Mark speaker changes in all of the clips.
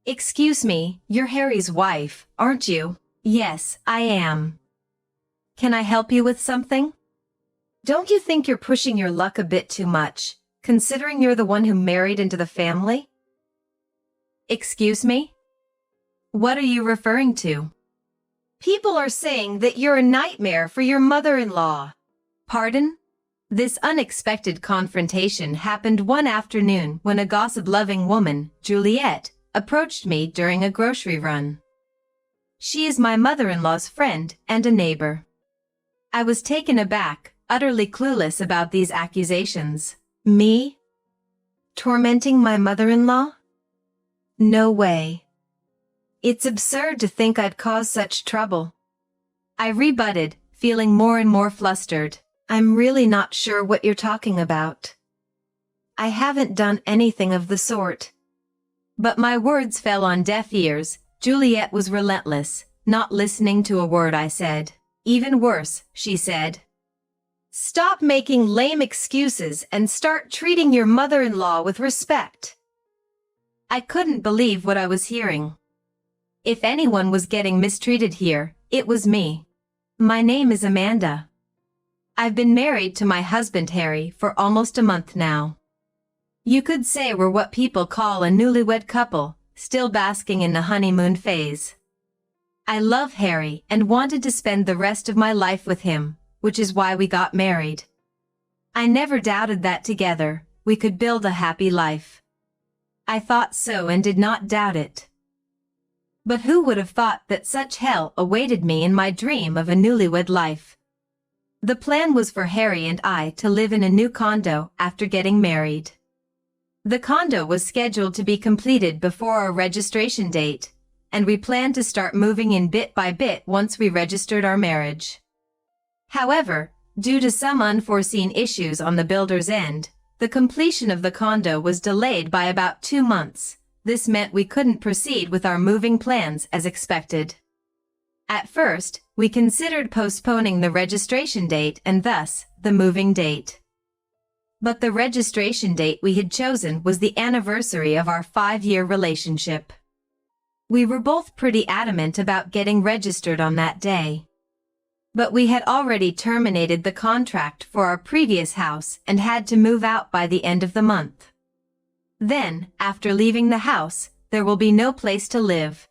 Speaker 1: Excuse me, you're Harry's wife, aren't you? Yes, I am. Can I help you with something? Don't you think you're pushing your luck a bit too much, considering you're the one who married into the family? Excuse me? What are you referring to? People are saying that you're a nightmare for your mother-in-law. Pardon? This unexpected confrontation happened one afternoon when a gossip-loving woman, Juliet, approached me during a grocery run. She is my mother-in-law's friend and a neighbor. I was taken aback, utterly clueless about these accusations. Me? Tormenting my mother-in-law? No way. It's absurd to think I'd cause such trouble. I rebutted, feeling more and more flustered. I'm really not sure what you're talking about. I haven't done anything of the sort. But my words fell on deaf ears. Juliet was relentless, not listening to a word I said. Even worse, she said. Stop making lame excuses and start treating your mother-in-law with respect. I couldn't believe what I was hearing. If anyone was getting mistreated here, it was me. My name is Amanda. I've been married to my husband Harry for almost a month now. You could say we're what people call a newlywed couple, still basking in the honeymoon phase. I love Harry and wanted to spend the rest of my life with him, which is why we got married. I never doubted that together, we could build a happy life. I thought so and did not doubt it. But who would have thought that such hell awaited me in my dream of a newlywed life? The plan was for Harry and I to live in a new condo after getting married. The condo was scheduled to be completed before our registration date, and we planned to start moving in bit by bit once we registered our marriage. However, due to some unforeseen issues on the builder's end, the completion of the condo was delayed by about 2 months. This meant we couldn't proceed with our moving plans as expected. At first, we considered postponing the registration date and thus, the moving date. But the registration date we had chosen was the anniversary of our 5-year relationship. We were both pretty adamant about getting registered on that day. But we had already terminated the contract for our previous house and had to move out by the end of the month. Then, after leaving the house, there will be no place to live.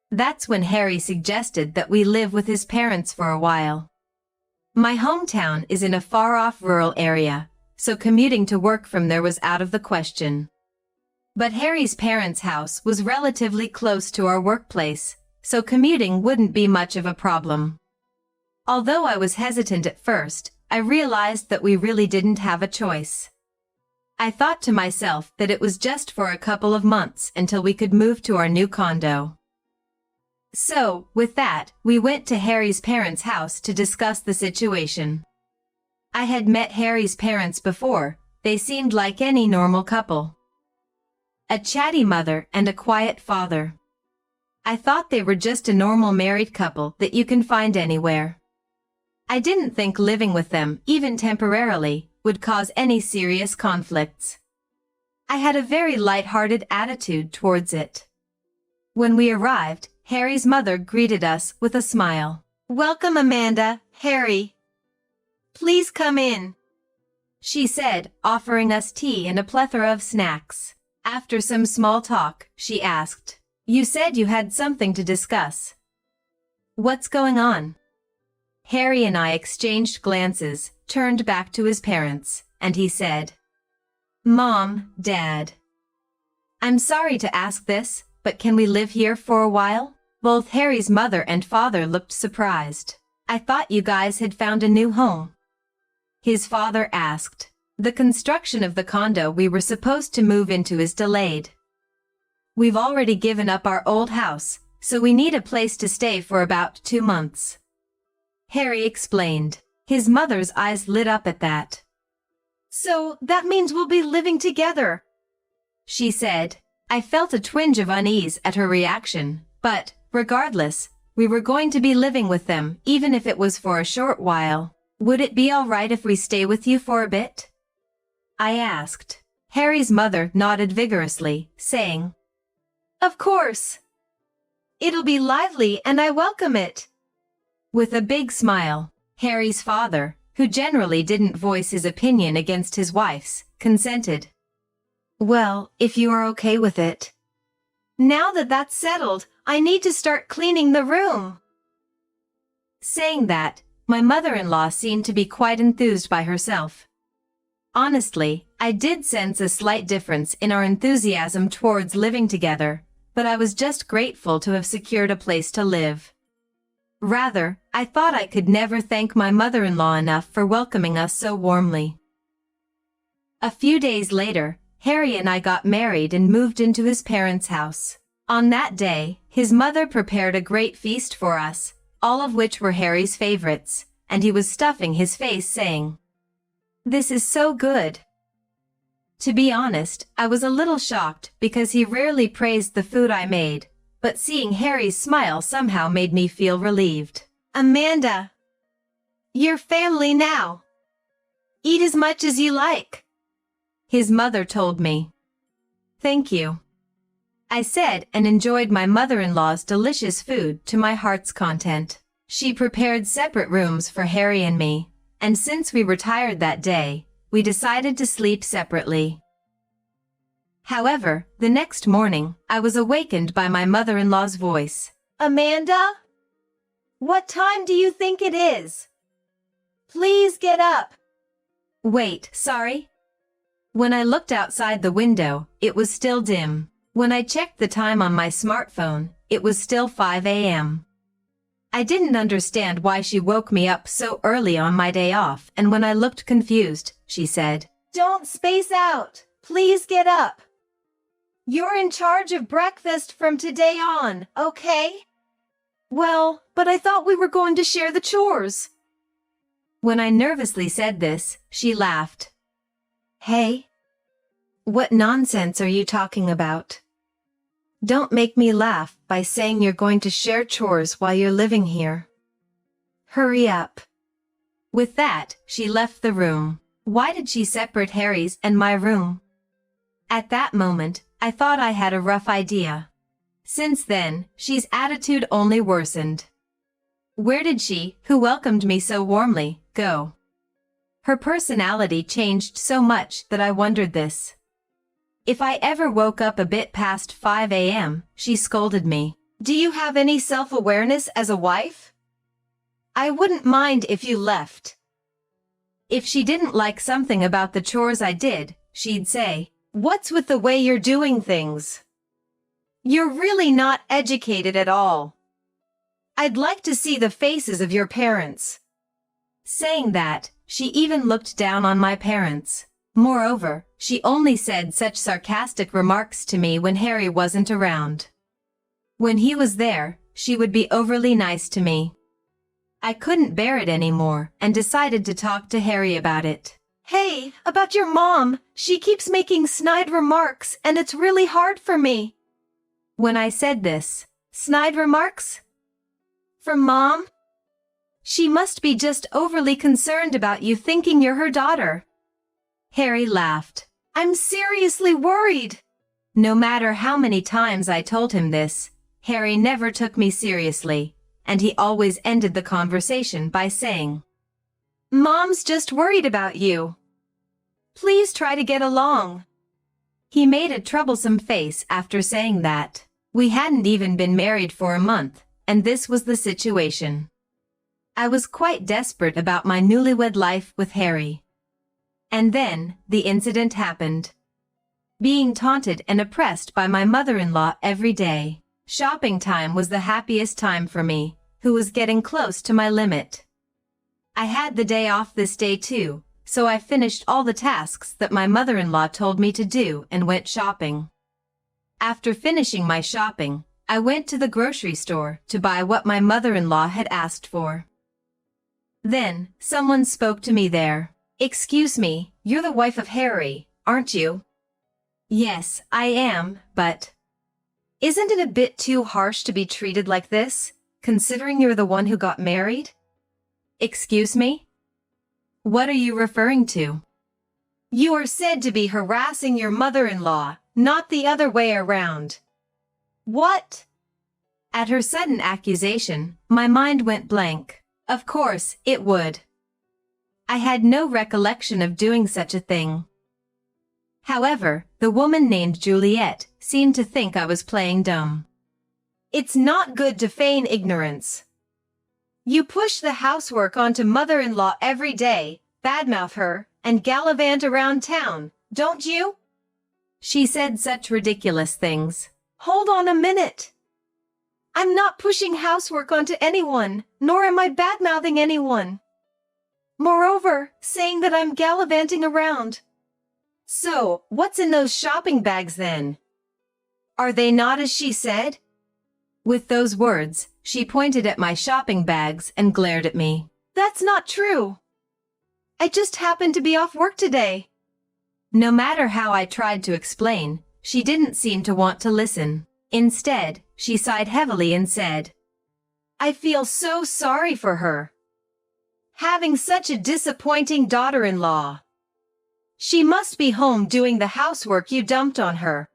Speaker 1: That's when Harry suggested that we live with his parents for a while. My hometown is in a far-off rural area, so commuting to work from there was out of the question. But Harry's parents' house was relatively close to our workplace, so commuting wouldn't be much of a problem. Although I was hesitant at first, I realized that we really didn't have a choice. I thought to myself that it was just for a couple of months until we could move to our new condo. So, with that, we went to Harry's parents' house to discuss the situation. I had met Harry's parents before. They seemed like any normal couple. A chatty mother and a quiet father. I thought they were just a normal married couple that you can find anywhere. I didn't think living with them, even temporarily, would cause any serious conflicts. I had a very light-hearted attitude towards it. When we arrived, Harry's mother greeted us with a smile. Welcome, Amanda, Harry. Please come in, she said, offering us tea and a plethora of snacks. After some small talk, she asked, You said you had something to discuss. What's going on? Harry and I exchanged glances, turned back to his parents, and he said, Mom, Dad. I'm sorry to ask this, but can we live here for a while? Both Harry's mother and father looked surprised. I thought you guys had found a new home. His father asked. The construction of the condo we were supposed to move into is delayed. We've already given up our old house, so we need a place to stay for about 2 months. Harry explained. His mother's eyes lit up at that. So, that means we'll be living together, she said. I felt a twinge of unease at her reaction, but, regardless, we were going to be living with them, even if it was for a short while. Would it be all right if we stay with you for a bit? I asked. Harry's mother nodded vigorously, saying, Of course. It'll be lively and I welcome it. With a big smile, Harry's father, who generally didn't voice his opinion against his wife's, consented. Well, if you are okay with it. Now that that's settled, I need to start cleaning the room. Saying that, my mother-in-law seemed to be quite enthused by herself. Honestly, I did sense a slight difference in our enthusiasm towards living together, but I was just grateful to have secured a place to live. Rather, I thought I could never thank my mother-in-law enough for welcoming us so warmly. A few days later, Harry and I got married and moved into his parents' house. On that day, his mother prepared a great feast for us, all of which were Harry's favorites, and he was stuffing his face saying, "This is so good." To be honest, I was a little shocked because he rarely praised the food I made, but seeing Harry's smile somehow made me feel relieved. Amanda, you're family now. Eat as much as you like, his mother told me. Thank you, I said, and enjoyed my mother-in-law's delicious food to my heart's content. She prepared separate rooms for Harry and me, and since we were tired that day, we decided to sleep separately. However, the next morning, I was awakened by my mother-in-law's voice. Amanda? What time do you think it is? Please get up. Wait, sorry? When I looked outside the window, it was still dim. When I checked the time on my smartphone, it was still 5 a.m. I didn't understand why she woke me up so early on my day off, and when I looked confused, she said, "Don't space out. Please get up. You're in charge of breakfast from today on, okay?" Well, but I thought we were going to share the chores. When I nervously said this, she laughed. Hey, what nonsense are you talking about? Don't make me laugh by saying you're going to share chores while you're living here. Hurry up. With that, she left the room. Why did she separate Harry's and my room? At that moment, I thought I had a rough idea. Since then, she's attitude only worsened. Where did she, who welcomed me so warmly, go? Her personality changed so much that I wondered this. If I ever woke up a bit past 5 a.m., she scolded me. Do you have any self-awareness as a wife? I wouldn't mind if you left. If she didn't like something about the chores I did, she'd say, "What's with the way you're doing things? You're really not educated at all. I'd like to see the faces of your parents." Saying that, she even looked down on my parents. Moreover, she only said such sarcastic remarks to me when Harry wasn't around. When he was there, she would be overly nice to me. I couldn't bear it anymore and decided to talk to Harry about it. Hey, about your mom, she keeps making snide remarks and it's really hard for me. When I said this, snide remarks? From Mom? She must be just overly concerned about you thinking you're her daughter. Harry laughed. I'm seriously worried. No matter how many times I told him this, Harry never took me seriously, and he always ended the conversation by saying, Mom's just worried about you. Please try to get along. He made a troublesome face after saying that. We hadn't even been married for a month, and this was the situation. I was quite desperate about my newlywed life with Harry. And then, the incident happened. Being taunted and oppressed by my mother-in-law every day, shopping time was the happiest time for me, who was getting close to my limit. I had the day off this day too, so I finished all the tasks that my mother-in-law told me to do and went shopping. After finishing my shopping, I went to the grocery store to buy what my mother-in-law had asked for. Then, someone spoke to me there. Excuse me, you're the wife of Harry, aren't you? Yes, I am, but... Isn't it a bit too harsh to be treated like this, considering you're the one who got married? Excuse me? What are you referring to? You are said to be harassing your mother-in-law, not the other way around. What? At her sudden accusation, my mind went blank. Of course, it would. I had no recollection of doing such a thing. However, the woman named Juliet seemed to think I was playing dumb. It's not good to feign ignorance. You push the housework onto mother-in-law every day, badmouth her, and gallivant around town, don't you? She said such ridiculous things. Hold on a minute. I'm not pushing housework onto anyone, nor am I badmouthing anyone. Moreover, saying that I'm gallivanting around. So, what's in those shopping bags then? Are they not as she said? With those words, she pointed at my shopping bags and glared at me. That's not true. I just happened to be off work today. No matter how I tried to explain, she didn't seem to want to listen. Instead, she sighed heavily and said, I feel so sorry for her. Having such a disappointing daughter-in-law. She must be home doing the housework you dumped on her.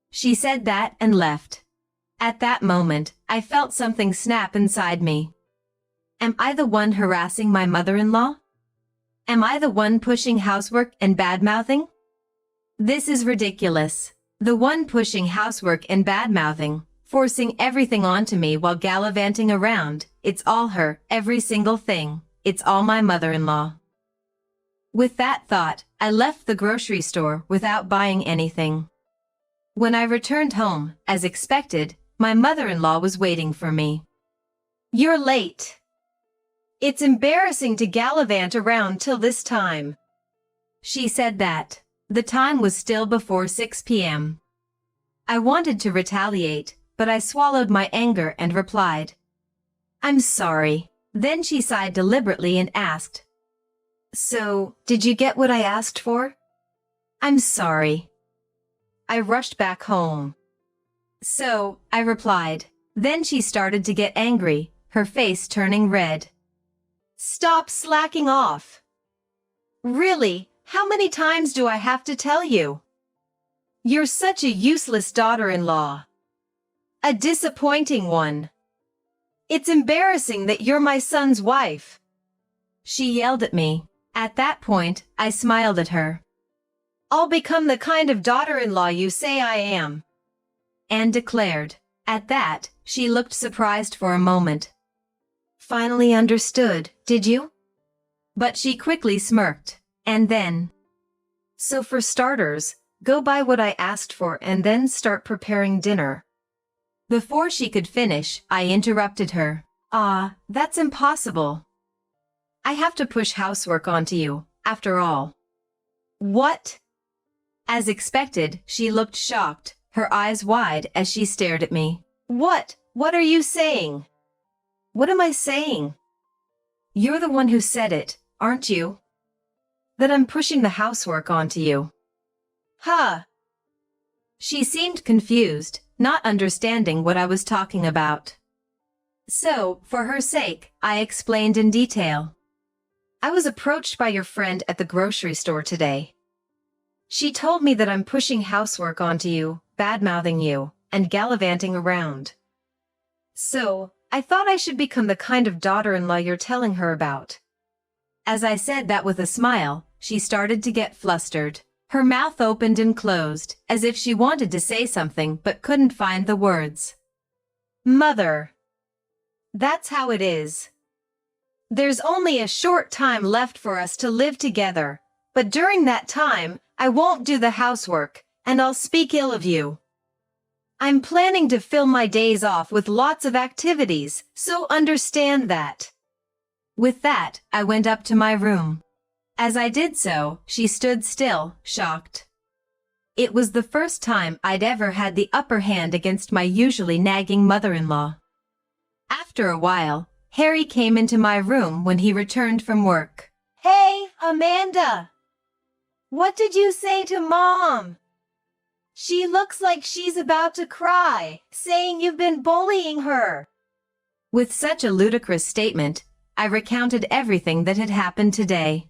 Speaker 1: She said that and left. At that moment, I felt something snap inside me. Am I the one harassing my mother-in-law? Am I the one pushing housework and badmouthing? This is ridiculous. The one pushing housework and badmouthing, forcing everything onto me while gallivanting around, it's all her, every single thing. It's all my mother-in-law. With that thought, I left the grocery store without buying anything. When I returned home, as expected, my mother-in-law was waiting for me. You're late. It's embarrassing to gallivant around till this time. She said that. The time was still before 6 p.m. I wanted to retaliate, but I swallowed my anger and replied, I'm sorry. Then she sighed deliberately and asked, So, did you get what I asked for? I'm sorry. I rushed back home. So, I replied. Then she started to get angry, her face turning red. Stop slacking off. Really, how many times do I have to tell you? You're such a useless daughter-in-law. A disappointing one. It's embarrassing that you're my son's wife. She yelled at me. At that point, I smiled at her. I'll become the kind of daughter-in-law you say I am. Anne declared. At that, she looked surprised for a moment. Finally understood, did you? But she quickly smirked, and then. So for starters, go buy what I asked for and then start preparing dinner. Before she could finish, I interrupted her. That's impossible. I have to push housework onto you, after all. What? As expected, she looked shocked, her eyes wide as she stared at me. What are you saying? What am I saying? You're the one who said it, aren't you? That I'm pushing the housework onto you. Huh? She seemed confused, not understanding what I was talking about. So, for her sake, I explained in detail. I was approached by your friend at the grocery store today. She told me that I'm pushing housework onto you, badmouthing you, and gallivanting around. So, I thought I should become the kind of daughter-in-law you're telling her about. As I said that with a smile, she started to get flustered. Her mouth opened and closed, as if she wanted to say something but couldn't find the words. Mother. That's how it is. There's only a short time left for us to live together, but during that time, I won't do the housework, and I'll speak ill of you. I'm planning to fill my days off with lots of activities, so understand that. With that, I went up to my room. As I did so, she stood still, shocked. It was the first time I'd ever had the upper hand against my usually nagging mother-in-law. After a while, Harry came into my room when he returned from work. Hey, Amanda! What did you say to Mom? She looks like she's about to cry, saying you've been bullying her. With such a ludicrous statement, I recounted everything that had happened today.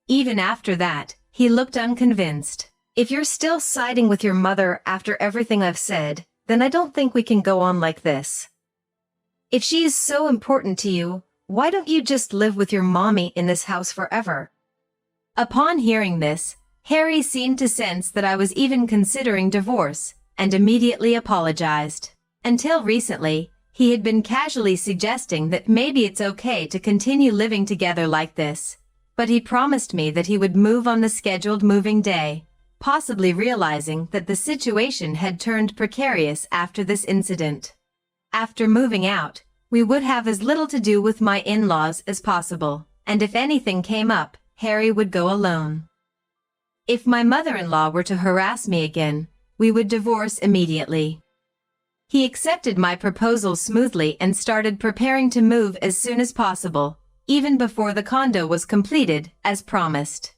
Speaker 1: Even after that, he looked unconvinced. If you're still siding with your mother after everything I've said, then I don't think we can go on like this. If she is so important to you, why don't you just live with your mommy in this house forever? Upon hearing this, Harry seemed to sense that I was even considering divorce, and immediately apologized. Until recently, he had been casually suggesting that maybe it's okay to continue living together like this, but he promised me that he would move on the scheduled moving day, possibly realizing that the situation had turned precarious after this incident. After moving out, we would have as little to do with my in-laws as possible, and if anything came up, Harry would go alone. If my mother-in-law were to harass me again, we would divorce immediately. He accepted my proposal smoothly and started preparing to move as soon as possible, even before the condo was completed, as promised.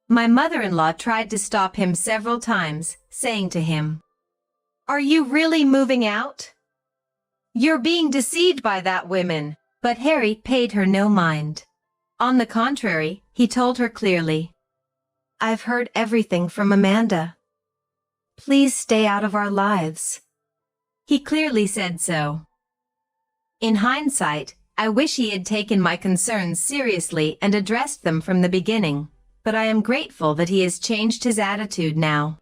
Speaker 1: My mother-in-law tried to stop him several times, saying to him, "Are you really moving out? You're being deceived by that woman." But Harry paid her no mind. On the contrary, he told her clearly, "I've heard everything from Amanda. Please stay out of our lives." He clearly said so. In hindsight, I wish he had taken my concerns seriously and addressed them from the beginning, but I am grateful that he has changed his attitude now.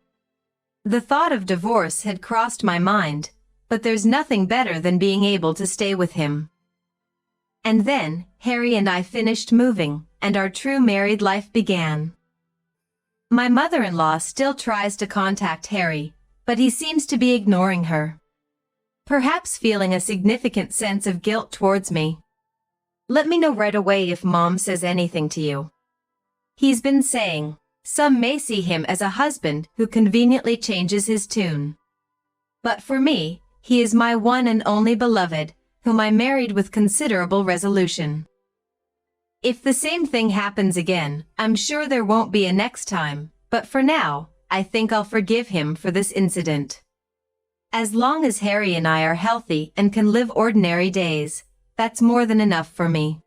Speaker 1: The thought of divorce had crossed my mind, but there's nothing better than being able to stay with him. And then, Harry and I finished moving, and our true married life began. My mother-in-law still tries to contact Harry, but he seems to be ignoring her. Perhaps feeling a significant sense of guilt towards me. Let me know right away if Mom says anything to you. He's been saying, some may see him as a husband who conveniently changes his tune. But for me, he is my one and only beloved, whom I married with considerable resolution. If the same thing happens again, I'm sure there won't be a next time, but for now, I think I'll forgive him for this incident. As long as Harry and I are healthy and can live ordinary days, that's more than enough for me.